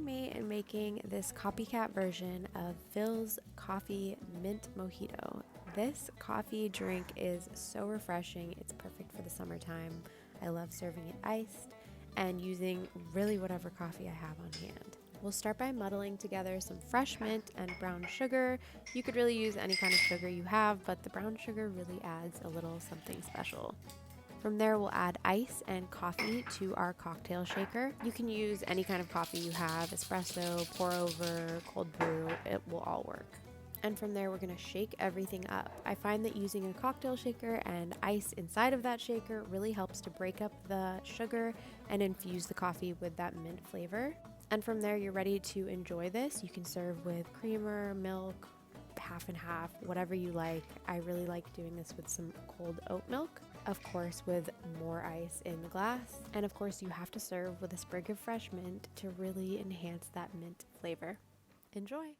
Join me in making this copycat version of Philz Coffee Mint Mojito. This coffee drink is so refreshing. It's perfect for the summertime. I love serving it iced and using really whatever coffee I have on hand. We'll start by muddling together some fresh mint and brown sugar. You could really use any kind of sugar you have, but the brown sugar really adds a little something special. From there, we'll add ice and coffee to our cocktail shaker. You can use any kind of coffee you have, espresso, pour over, cold brew, it will all work. And from there, we're gonna shake everything up. I find that using a cocktail shaker and ice inside of that shaker really helps to break up the sugar and infuse the coffee with that mint flavor. And from there, you're ready to enjoy this. You can serve with creamer, milk, half and half, whatever you like. I really like doing this with some cold oat milk, of course with more ice in the glass. And of course you have to serve with a sprig of fresh mint to really enhance that mint flavor. Enjoy!